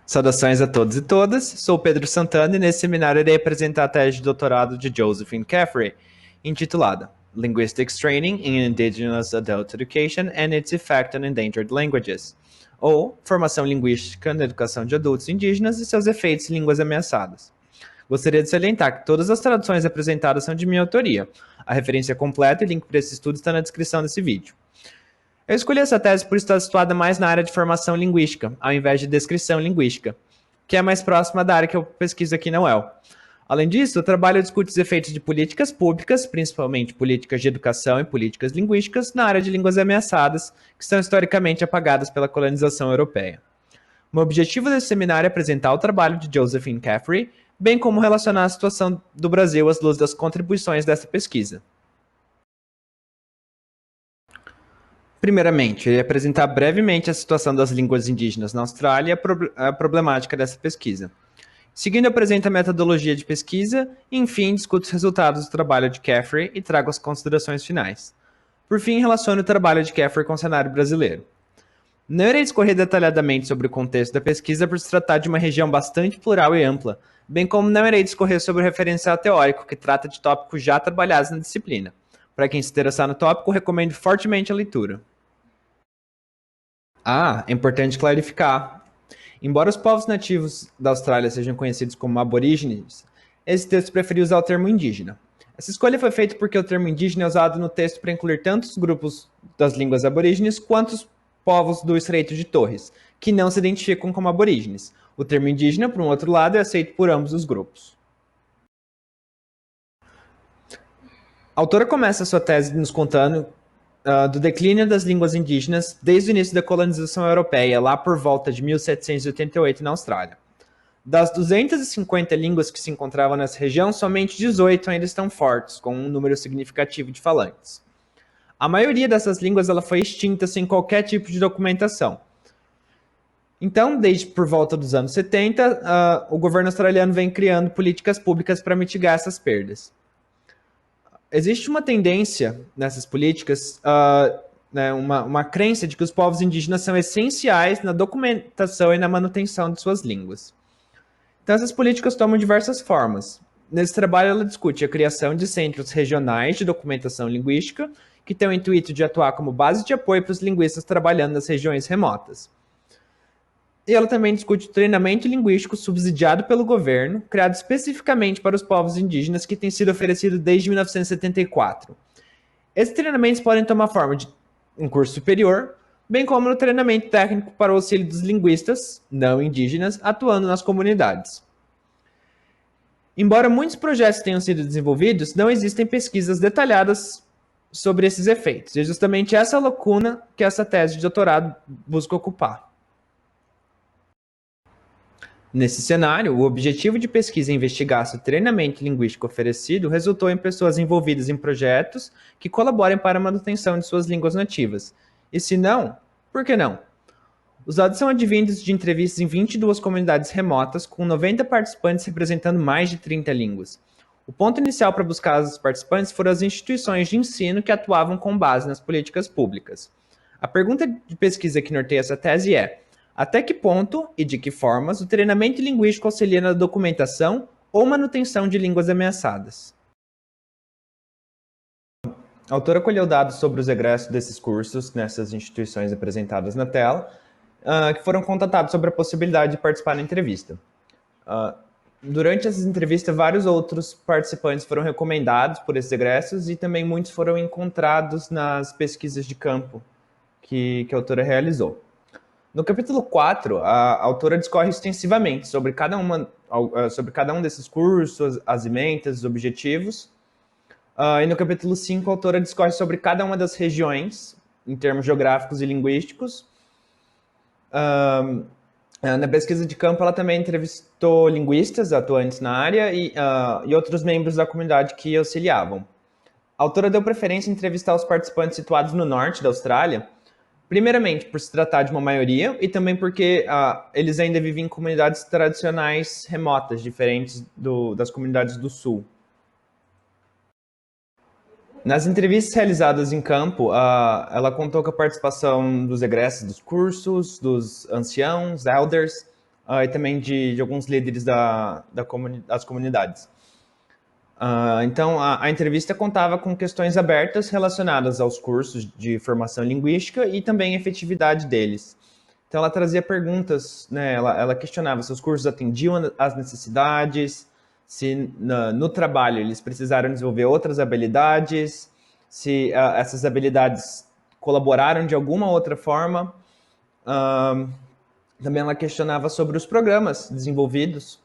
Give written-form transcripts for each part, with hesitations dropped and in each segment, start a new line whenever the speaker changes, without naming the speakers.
Saudações a todos e todas, sou Pedro Santana e nesse seminário irei apresentar a tese de doutorado de Josephine Caffrey, intitulada Linguistics Training in Indigenous Adult Education and Its Effect on Endangered Languages, ou Formação Linguística na Educação de Adultos Indígenas e seus efeitos em línguas ameaçadas. Gostaria de salientar que todas as traduções apresentadas são de minha autoria. A referência completa e link para esse estudo está na descrição desse vídeo. Eu escolhi essa tese por estar situada mais na área de formação linguística, ao invés de descrição linguística, que é mais próxima da área que eu pesquiso aqui na UEL. Além disso, o trabalho discute os efeitos de políticas públicas, principalmente políticas de educação e políticas linguísticas, na área de línguas ameaçadas, que são historicamente apagadas pela colonização europeia. O meu objetivo desse seminário é apresentar o trabalho de Josephine Caffrey, bem como relacionar a situação do Brasil às luzes das contribuições dessa pesquisa. Primeiramente, eu irei apresentar brevemente a situação das línguas indígenas na Austrália e a problemática dessa pesquisa. Seguindo, apresento a metodologia de pesquisa e, enfim, discuto os resultados do trabalho de Caffrey e trago as considerações finais. Por fim, relaciono o trabalho de Caffrey com o cenário brasileiro. Não irei discorrer detalhadamente sobre o contexto da pesquisa por se tratar de uma região bastante plural e ampla, bem como não irei discorrer sobre o referencial teórico, que trata de tópicos já trabalhados na disciplina. Para quem se interessar no tópico, recomendo fortemente a leitura. É importante clarificar. Embora os povos nativos da Austrália sejam conhecidos como aborígenes, esse texto preferiu usar o termo indígena. Essa escolha foi feita porque o termo indígena é usado no texto para incluir tanto os grupos das línguas aborígenes quanto os povos do Estreito de Torres, que não se identificam como aborígenes. O termo indígena, por um outro lado, é aceito por ambos os grupos. A autora começa a sua tese nos contando do declínio das línguas indígenas desde o início da colonização europeia, lá por volta de 1788 na Austrália. Das 250 línguas que se encontravam nessa região, somente 18 ainda estão fortes, com um número significativo de falantes. A maioria dessas línguas ela foi extinta sem qualquer tipo de documentação. Então, desde por volta dos anos 70, o governo australiano vem criando políticas públicas para mitigar essas perdas. Existe uma tendência nessas políticas, uma crença de que os povos indígenas são essenciais na documentação e na manutenção de suas línguas. Então, essas políticas tomam diversas formas. Nesse trabalho, ela discute a criação de centros regionais de documentação linguística, que têm o intuito de atuar como base de apoio para os linguistas trabalhando nas regiões remotas. E ela também discute o treinamento linguístico subsidiado pelo governo, criado especificamente para os povos indígenas, que tem sido oferecido desde 1974. Esses treinamentos podem tomar forma de um curso superior, bem como no treinamento técnico para o auxílio dos linguistas não indígenas atuando nas comunidades. Embora muitos projetos tenham sido desenvolvidos, não existem pesquisas detalhadas sobre esses efeitos. E é justamente essa lacuna que essa tese de doutorado busca ocupar. Nesse cenário, o objetivo de pesquisa investigar se o treinamento linguístico oferecido resultou em pessoas envolvidas em projetos que colaborem para a manutenção de suas línguas nativas. E se não, por que não? Os dados são advindos de entrevistas em 22 comunidades remotas, com 90 participantes representando mais de 30 línguas. O ponto inicial para buscar os participantes foram as instituições de ensino que atuavam com base nas políticas públicas. A pergunta de pesquisa que norteia essa tese é: até que ponto e de que formas o treinamento linguístico auxilia na documentação ou manutenção de línguas ameaçadas? A autora colheu dados sobre os egressos desses cursos nessas instituições apresentadas na tela, que foram contatados sobre a possibilidade de participar na entrevista. Durante essas entrevistas, vários outros participantes foram recomendados por esses egressos e também muitos foram encontrados nas pesquisas de campo que a autora realizou. No capítulo 4, a autora discorre extensivamente sobre cada um desses cursos, as ementas, os objetivos. E no capítulo 5, a autora discorre sobre cada uma das regiões, em termos geográficos e linguísticos. Na pesquisa de campo, ela também entrevistou linguistas atuantes na área e outros membros da comunidade que auxiliavam. A autora deu preferência em entrevistar os participantes situados no norte da Austrália, primeiramente por se tratar de uma maioria e também porque eles ainda vivem em comunidades tradicionais remotas, diferentes das comunidades do sul. Nas entrevistas realizadas em campo, ela contou com a participação dos egressos dos cursos, dos anciãos, elders, e também de alguns líderes das comunidades. Então, a entrevista contava com questões abertas relacionadas aos cursos de formação linguística e também a efetividade deles. Então, ela trazia perguntas, né? Ela questionava se os cursos atendiam às necessidades, se no trabalho eles precisaram desenvolver outras habilidades, se essas habilidades colaboraram de alguma outra forma. Também ela questionava sobre os programas desenvolvidos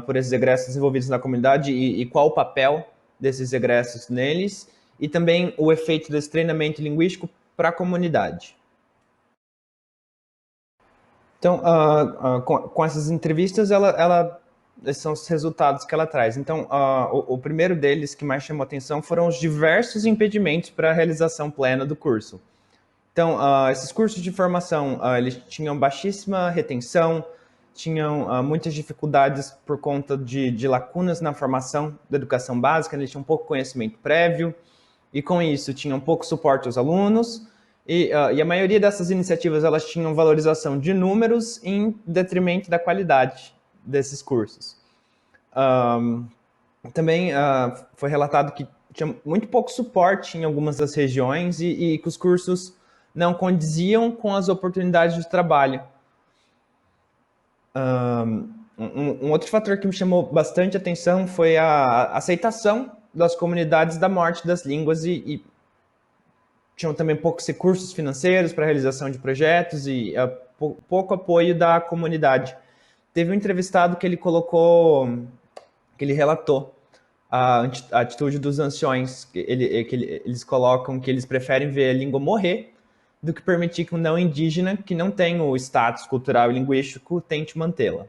por esses egressos desenvolvidos na comunidade e qual o papel desses egressos neles, e também o efeito desse treinamento linguístico para a comunidade. Então, com essas entrevistas, esses são os resultados que ela traz. Então, o primeiro deles que mais chamou atenção foram os diversos impedimentos para a realização plena do curso. Então, esses cursos de formação, eles tinham baixíssima retenção, tinham muitas dificuldades por conta de lacunas na formação da educação básica, eles tinham pouco conhecimento prévio, e com isso tinham pouco suporte aos alunos, e a maioria dessas iniciativas elas tinham valorização de números em detrimento da qualidade desses cursos. Também foi relatado que tinha muito pouco suporte em algumas das regiões e que os cursos não condiziam com as oportunidades de trabalho. Um outro fator que me chamou bastante atenção foi a aceitação das comunidades da morte das línguas e tinham também poucos recursos financeiros para a realização de projetos e pouco apoio da comunidade. Teve um entrevistado que ele relatou a atitude dos anciões, eles colocam que eles preferem ver a língua morrer do que permitir que um não indígena, que não tem o status cultural e linguístico, tente mantê-la.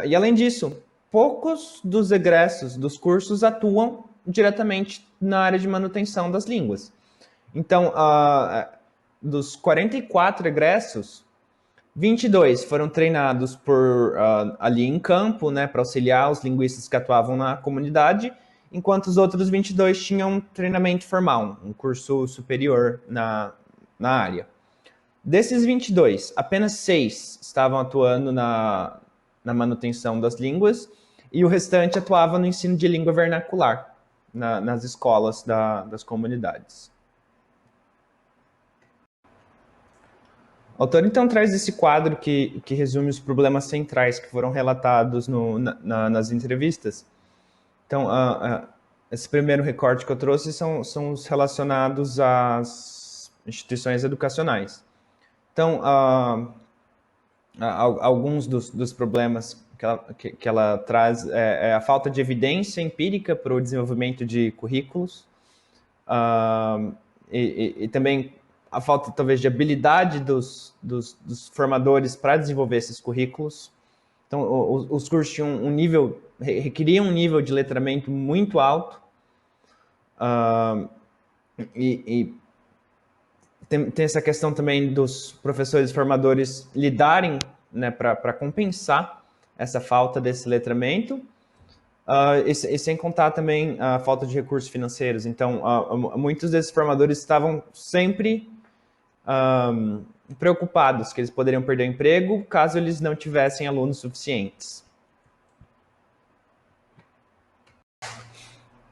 E além disso, poucos dos egressos dos cursos atuam diretamente na área de manutenção das línguas. Então, dos 44 egressos, 22 foram treinados ali em campo, né, para auxiliar os linguistas que atuavam na comunidade, enquanto os outros 22 tinham treinamento formal, um curso superior na área. Desses 22, apenas 6 estavam atuando na manutenção das línguas e o restante atuava no ensino de língua vernacular nas escolas das comunidades. O autor, então, traz esse quadro que resume os problemas centrais que foram relatados nas entrevistas. Então, esse primeiro recorte que eu trouxe são os relacionados às instituições educacionais. Então, alguns dos problemas que ela traz é a falta de evidência empírica para o desenvolvimento de currículos e também a falta, talvez, de habilidade dos formadores para desenvolver esses currículos. Então, os cursos tinham requeriam um nível de letramento muito alto. Tem essa questão também dos professores formadores lidarem, né, para compensar essa falta desse letramento. E sem contar também a falta de recursos financeiros. Então, muitos desses formadores estavam sempre preocupados que eles poderiam perder o emprego caso eles não tivessem alunos suficientes.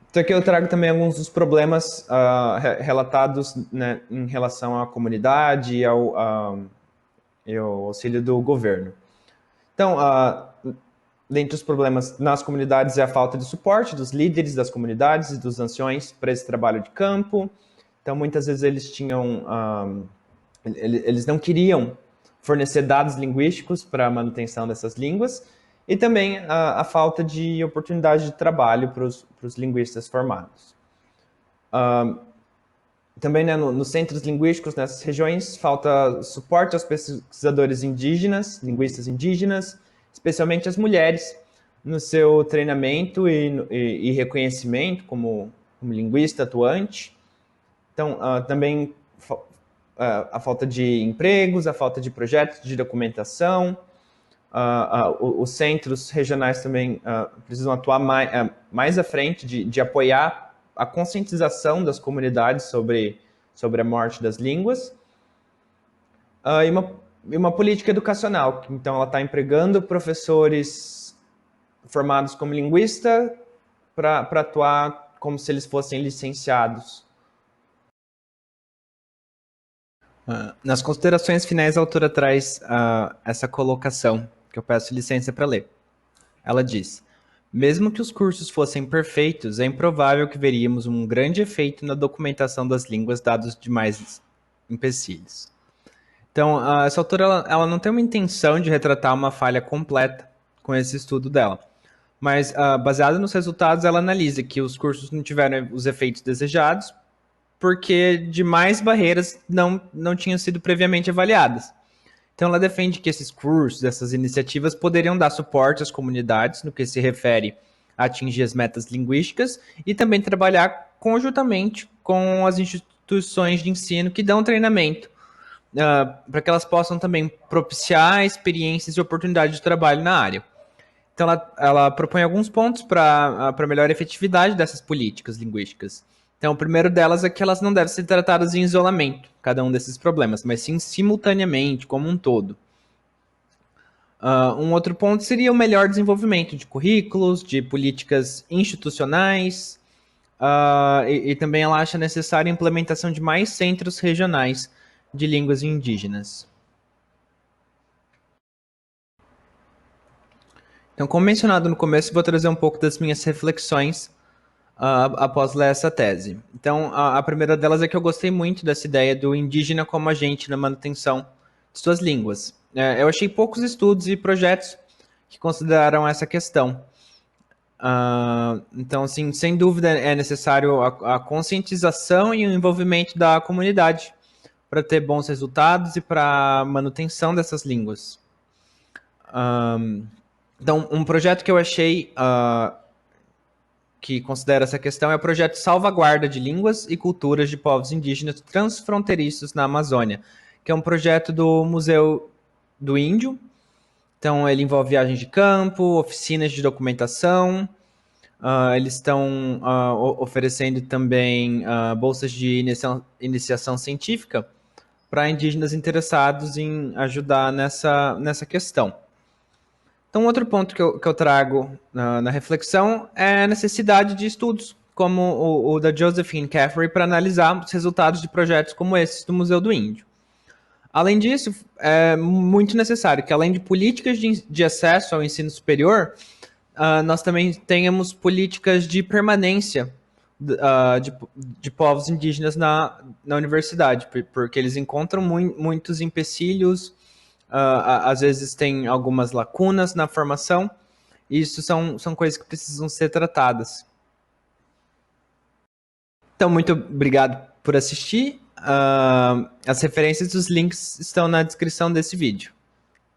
Então aqui eu trago também alguns dos problemas relatados, né, em relação à comunidade e ao auxílio do governo. Então, dentre os problemas nas comunidades é a falta de suporte dos líderes das comunidades e dos anciões para esse trabalho de campo. Então, muitas vezes eles eles não queriam fornecer dados linguísticos para a manutenção dessas línguas, e também a falta de oportunidade de trabalho para os linguistas formados. Também, né, nos centros linguísticos, nessas regiões, falta suporte aos pesquisadores indígenas, linguistas indígenas, especialmente as mulheres, no seu treinamento e reconhecimento como linguista atuante. Então, também a falta de empregos, a falta de projetos de documentação. Os centros regionais também precisam atuar mais à frente de apoiar a conscientização das comunidades sobre a morte das línguas. E e uma política educacional. Então, ela está empregando professores formados como linguista para atuar como se eles fossem licenciados. Nas considerações finais, a autora traz essa colocação, que eu peço licença para ler. Ela diz: mesmo que os cursos fossem perfeitos, é improvável que veríamos um grande efeito na documentação das línguas dados demais empecilhos. Então, essa autora ela não tem uma intenção de retratar uma falha completa com esse estudo dela. Mas, baseada nos resultados, ela analisa que os cursos não tiveram os efeitos desejados porque demais barreiras não tinham sido previamente avaliadas. Então, ela defende que esses cursos, essas iniciativas, poderiam dar suporte às comunidades no que se refere a atingir as metas linguísticas e também trabalhar conjuntamente com as instituições de ensino que dão treinamento, para que elas possam também propiciar experiências e oportunidades de trabalho na área. Então, ela propõe alguns pontos para melhor efetividade dessas políticas linguísticas. Então, o primeiro delas é que elas não devem ser tratadas em isolamento, cada um desses problemas, mas sim simultaneamente, como um todo. Um outro ponto seria o melhor desenvolvimento de currículos, de políticas institucionais, e também ela acha necessária a implementação de mais centros regionais de línguas indígenas. Então, como mencionado no começo, vou trazer um pouco das minhas reflexões após ler essa tese. Então, a primeira delas é que eu gostei muito dessa ideia do indígena como agente na manutenção de suas línguas. Eu achei poucos estudos e projetos que consideraram essa questão. Então, assim, sem dúvida é necessário a conscientização e o envolvimento da comunidade para ter bons resultados e para a manutenção dessas línguas. Então, um projeto que eu achei que considera essa questão é o projeto Salvaguarda de Línguas e Culturas de Povos Indígenas Transfronteiriços na Amazônia, que é um projeto do Museu do Índio. Então, ele envolve viagens de campo, oficinas de documentação. Eles estão oferecendo também bolsas de iniciação científica para indígenas interessados em ajudar nessa questão. Então, outro ponto que eu trago na reflexão é a necessidade de estudos, como o da Josephine Caffrey, para analisar os resultados de projetos como esses do Museu do Índio. Além disso, é muito necessário que, além de políticas de acesso ao ensino superior, nós também tenhamos políticas de permanência de povos indígenas na universidade, porque eles encontram muitos empecilhos, às vezes tem algumas lacunas na formação, e isso são coisas que precisam ser tratadas. Então, muito obrigado por assistir. As referências dos links estão na descrição desse vídeo.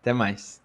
Até mais.